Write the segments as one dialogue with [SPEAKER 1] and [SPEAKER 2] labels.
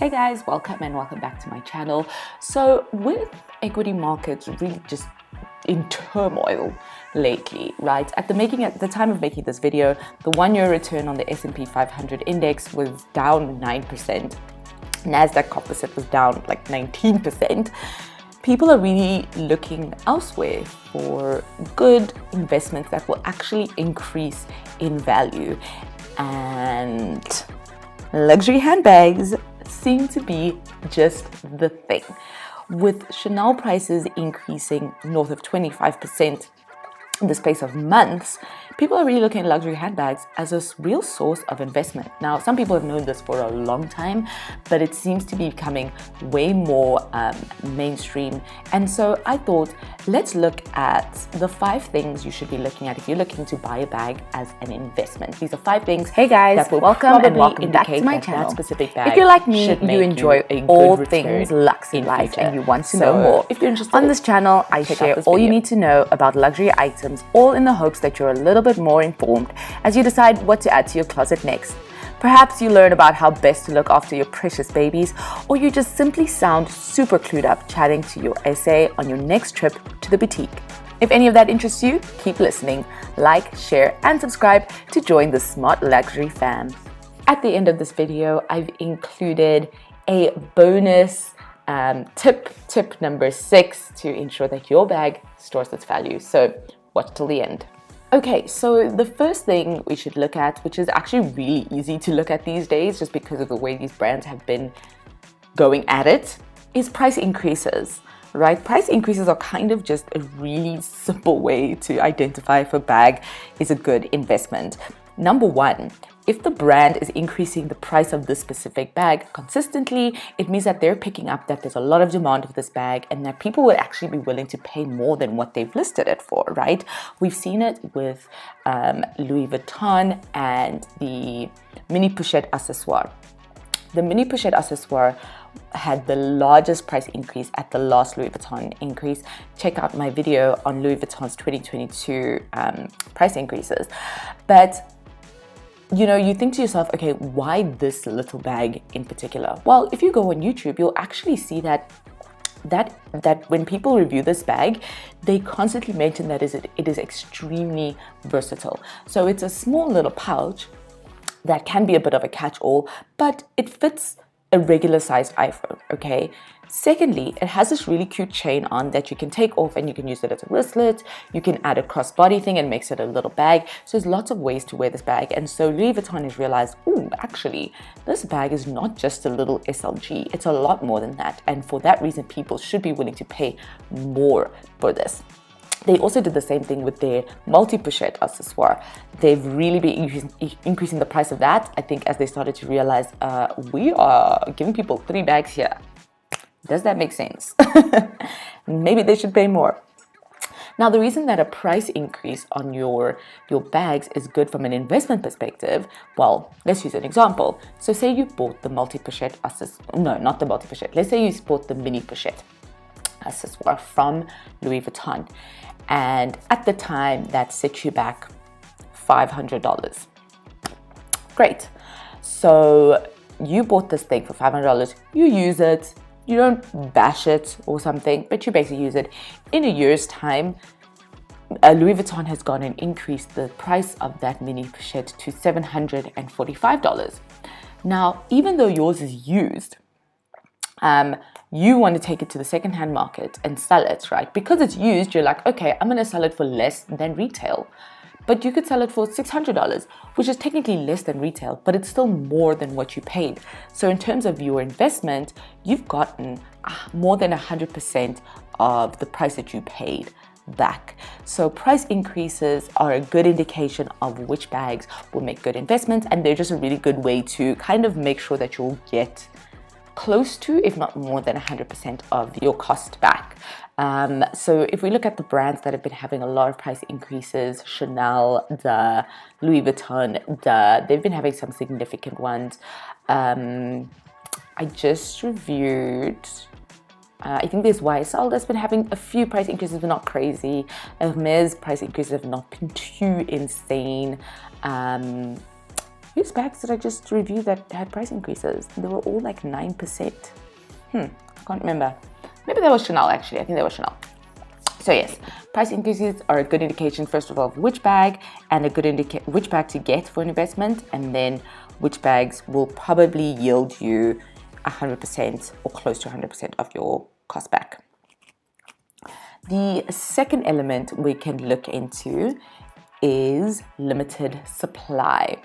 [SPEAKER 1] Hey guys, welcome back to my channel. So with equity markets really just in turmoil lately, right? At the time of making this video, the 1-year return on the S&P 500 index was down 9%. Nasdaq Composite was down like 19%. People are really looking elsewhere for good investments that will actually increase in value. And luxury handbags seem to be just the thing. With Chanel prices increasing north of 25% in the space of months, people are really looking at luxury handbags as a real source of investment. Now, some people have known this for a long time, but it seems to be becoming way more mainstream. And so I thought, let's look at the 5 things you should be looking at if you're looking to buy a bag as an investment. These are 5 things.
[SPEAKER 2] Hey guys,
[SPEAKER 1] that will
[SPEAKER 2] welcome back to my
[SPEAKER 1] that
[SPEAKER 2] channel.
[SPEAKER 1] That specific bag
[SPEAKER 2] if you're like me,
[SPEAKER 1] should
[SPEAKER 2] you
[SPEAKER 1] make
[SPEAKER 2] enjoy
[SPEAKER 1] a
[SPEAKER 2] all
[SPEAKER 1] good
[SPEAKER 2] things
[SPEAKER 1] return
[SPEAKER 2] luxe in life
[SPEAKER 1] future.
[SPEAKER 2] and you want to
[SPEAKER 1] So,
[SPEAKER 2] know more.
[SPEAKER 1] if you're interested,
[SPEAKER 2] on this channel, I
[SPEAKER 1] check out
[SPEAKER 2] share
[SPEAKER 1] this
[SPEAKER 2] all you
[SPEAKER 1] video.
[SPEAKER 2] need to know about luxury items, all in the hopes that you're a little bit more informed as you decide what to add to your closet next. Perhaps you learn about how best to look after your precious babies, or you just simply sound super clued up chatting to your essay on your next trip to the boutique. If any of that interests you, keep listening, like, share, and subscribe to join the smart luxury fam.
[SPEAKER 1] At the end of this video, I've included a bonus tip number 6 to ensure that your bag stores its value. So watch till the end. Okay, so the first thing we should look at, which is actually really easy to look at these days just because of the way these brands have been going at it, is price increases, right? Price increases are kind of just a really simple way to identify if a bag is a good investment. Number 1, if the brand is increasing the price of this specific bag consistently, it means that they're picking up that there's a lot of demand for this bag and that people would actually be willing to pay more than what they've listed it for, right? We've seen it with Louis Vuitton and the mini pochette accessoire. The mini pochette accessoire had the largest price increase at the last Louis Vuitton increase. Check out my video on Louis Vuitton's 2022 price increases. But you know, you think to yourself, okay, why this little bag in particular? Well, if you go on YouTube, you'll actually see that when people review this bag, they constantly mention that it is extremely versatile. So it's a small little pouch that can be a bit of a catch-all, but it fits a regular sized iPhone, okay? Secondly, it has this really cute chain on that you can take off and you can use it as a wristlet. You can add a crossbody thing and makes it a little bag. So there's lots of ways to wear this bag. And so Louis Vuitton has realized, actually, this bag is not just a little SLG. It's a lot more than that. And for that reason, people should be willing to pay more for this. They also did the same thing with their multi-pochette accessoire. They've really been increasing the price of that, I think, as they started to realize we are giving people 3 bags here. Does that make sense? Maybe they should pay more. Now, the reason that a price increase on your bags is good from an investment perspective, well, let's use an example. So say you bought the multi-pochette accessoire, no, not the multi-pochette. Let's say you bought the mini pochette accessoire from Louis Vuitton. And at the time, that set you back $500. Great. So you bought this thing for $500. You use it. You don't bash it or something, but you basically use it. In a year's time, Louis Vuitton has gone and increased the price of that mini pochette to $745. Now, even though yours is used, you want to take it to the secondhand market and sell it, right? Because it's used, you're like, okay, I'm going to sell it for less than retail. But you could sell it for $600, which is technically less than retail, but it's still more than what you paid. So in terms of your investment, you've gotten more than 100% of the price that you paid back. So price increases are a good indication of which bags will make good investments, and they're just a really good way to kind of make sure that you'll get close to, if not more than 100% of your cost back. So if we look at the brands that have been having a lot of price increases, Chanel, the Louis Vuitton, they've been having some significant ones. I just reviewed, I think there's YSL that's been having a few price increases, but not crazy. Hermes price increases have not been too insane.
[SPEAKER 2] whose bags did I just review that had price increases? They were all like 9%. I can't remember. Maybe that was Chanel actually. I think that was Chanel. So yes, price increases are a good indication, first of all, of which bag and a good which bag to get for an investment, and then which bags will probably yield you 100% or close to 100% of your cost back. The second element we can look into is limited supply.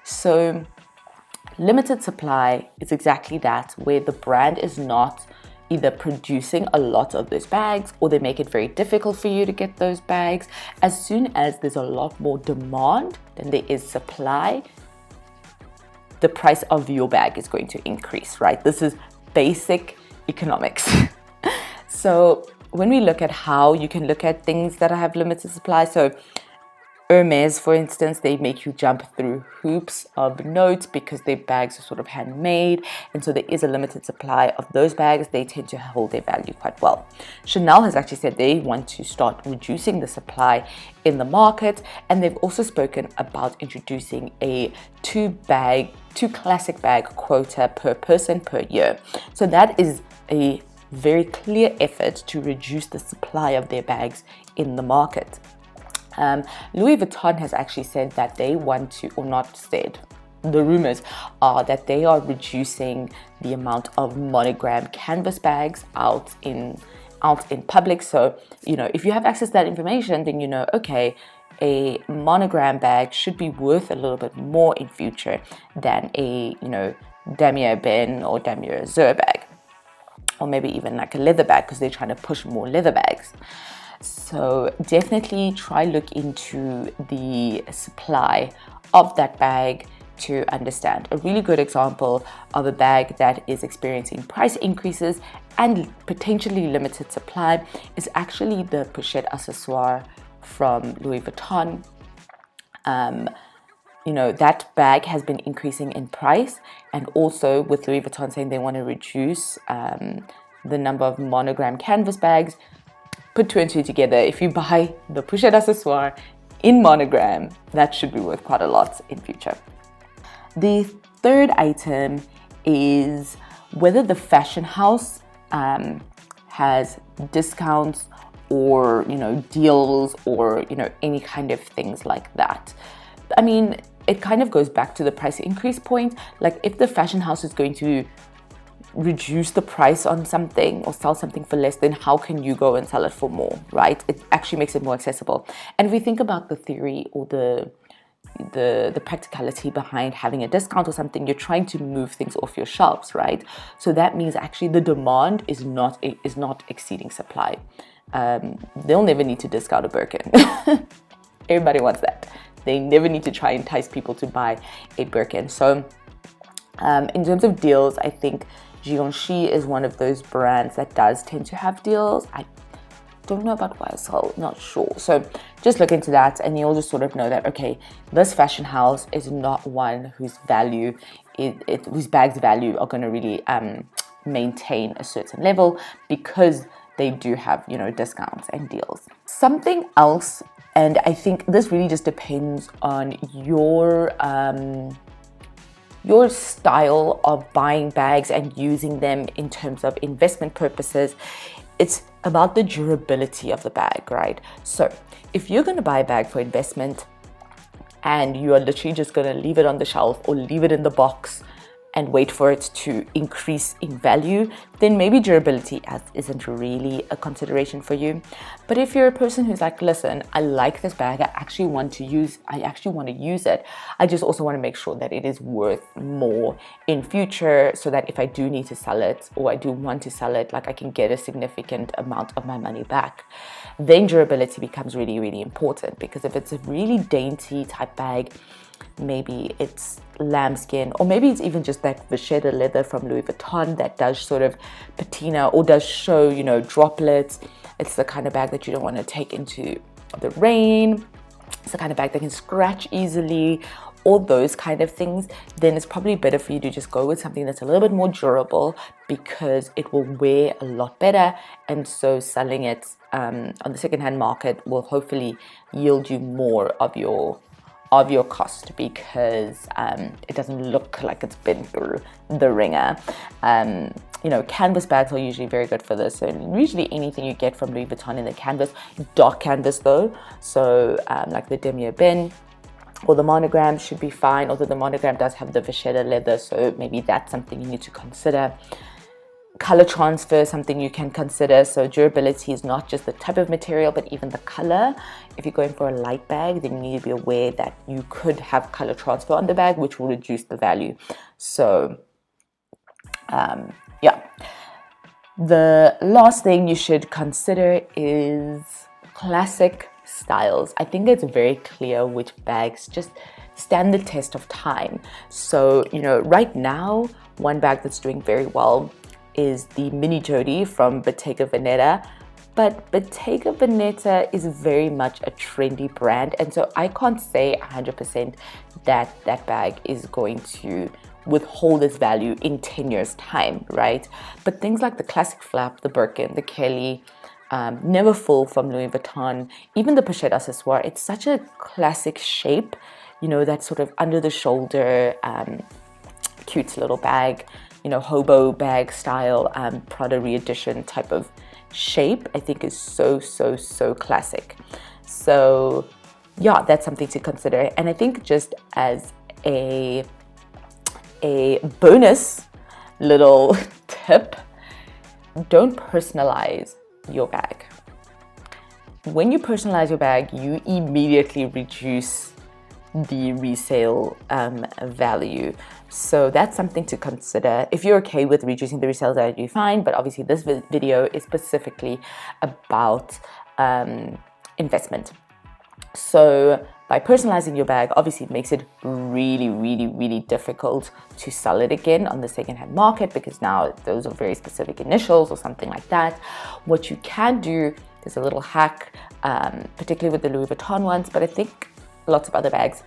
[SPEAKER 2] So limited supply is exactly that, where the brand is not either producing a lot of those bags or they make it very difficult for you to get those bags. As soon as there's a lot more demand than there is supply, the price of your bag is going to increase, right? This is basic economics. So when we look at how you can look at things that have limited supply, so Hermes, for instance, they make you jump through hoops of notes because their bags are sort of handmade, and so there is a limited supply of those bags. They tend to hold their value quite well. Chanel has actually said they want to start reducing the supply in the market, and they've also spoken about introducing a two classic bag quota per person per year. So that is a very clear effort to reduce the supply of their bags in the market. Louis Vuitton has actually said that they want to, or not said, the rumors are that they are reducing the amount of monogram canvas bags out in public. So, if you have access to that information, then okay, a monogram bag should be worth a little bit more in future than a, Damier Ebene or Damier Zur bag, or maybe even like a leather bag, because they're trying to push more leather bags. So definitely try look into the supply of that bag to understand. A really good example of a bag that is experiencing price increases and potentially limited supply is actually the pochette accessoire from Louis Vuitton. That bag has been increasing in price, and also with Louis Vuitton saying they want to reduce the number of monogram canvas bags. Put two and two together. If you buy the pochette accessoire in monogram, that should be worth quite a lot in future. The third item is whether the fashion house has discounts or deals or any kind of things like that. I mean, it kind of goes back to the price increase point. Like, if the fashion house is going to reduce the price on something or sell something for less, then how can you go and sell it for more, right? It actually makes it more accessible. And if we think about the theory or the practicality behind having a discount or something, you're trying to move things off your shelves, right? So that means actually the demand is not exceeding supply. They'll never need to discount a Birkin. Everybody wants that. They never need to try and entice people to buy a Birkin. So in terms of deals, I think Givenchy is one of those brands that does tend to have deals. I don't know about YSL, not sure. So just look into that and you'll just sort of know that, okay, this fashion house is not one whose value, whose bags value are going to really maintain a certain level, because they do have, discounts and deals. Something else, and I think this really just depends on your style of buying bags and using them in terms of investment purposes. It's about the durability of the bag, right? So if you're going to buy a bag for investment and you are literally just going to leave it on the shelf or leave it in the box and wait for it to increase in value, then maybe durability isn't really a consideration for you. But if you're a person who's like, listen, I like this bag, I actually want to use it. I just also want to make sure that it is worth more in future, so that if I do need to sell it or I do want to sell it, like I can get a significant amount of my money back. Then durability becomes really, really important, because if it's a really dainty type bag, maybe it's lambskin, or maybe it's even just that vachetta leather from Louis Vuitton that does sort of patina or does show, droplets. It's the kind of bag that you don't want to take into the rain. It's the kind of bag that can scratch easily, all those kind of things. Then it's probably better for you to just go with something that's a little bit more durable, because it will wear a lot better. And so selling it on the secondhand market will hopefully yield you more of your
[SPEAKER 1] of your cost because it doesn't look like it's been through the ringer. You know, canvas bags are usually very good for this, and usually anything you get from Louis Vuitton in the canvas, dark canvas though, so like the demier bin or the monogram should be fine, although the monogram does have the vachetta leather, so maybe that's something you need to consider. Color transfer is something you can consider. So durability is not just the type of material, but even the color. If you're going for a light bag, then you need to be aware that you could have color transfer on the bag, which will reduce the value. So yeah. The last thing you should consider is classic styles. I think it's very clear which bags just stand the test of time. So, you know, right now, one bag that's doing very well is the Mini Jody from Bottega Veneta. But Bottega Veneta is very much a trendy brand, and so I can't say 100% that that bag is going to withhold its value in 10 years time, right? But things like the classic flap, the Birkin, the Kelly, Never Full from Louis Vuitton, even the Pochette accessoire, it's such a classic shape, you know, that sort of under the shoulder, cute little bag, you know, hobo bag style, Prada re-edition type of shape, I think is so classic. So yeah, that's something to consider. And I think just as a bonus little tip, don't personalize your bag. When you personalize your bag, you immediately reduce the resale value. So that's something to consider. If you're okay with reducing the resale value, fine, but obviously this video is specifically about investment. So by personalizing your bag, obviously it makes it really difficult to sell it again on the secondhand market, because now those are very specific initials or something like that. What you can do, there's a little hack, particularly with the Louis Vuitton ones, but I think lots of other bags,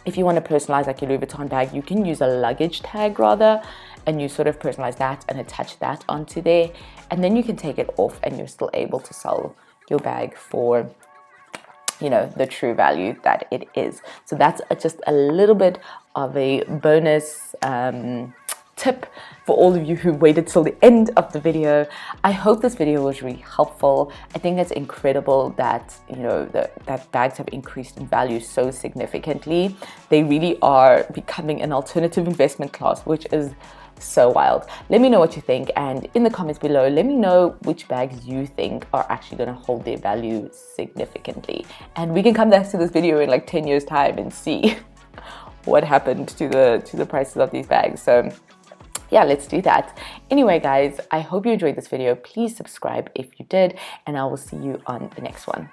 [SPEAKER 1] if you want to personalize like your Louis Vuitton bag, you can use a luggage tag rather, and you sort of personalize that and attach that onto there, and then you can take it off and you're still able to sell your bag for, you know, the true value that it is. So that's just a little bit of a bonus tip for all of you who waited till the end of the video. I hope this video was really helpful. I think it's incredible that, you know, that bags have increased in value so significantly. They really are becoming an alternative investment class, which is so wild. Let me know what you think, and in the comments below, let me know which bags you think are actually going to hold their value significantly, and we can come back to this video in like 10 years time and see what happened to the prices of these bags. So yeah, let's do that. Anyway guys, I hope you enjoyed this video. Please subscribe if you did, and I will see you on the next one.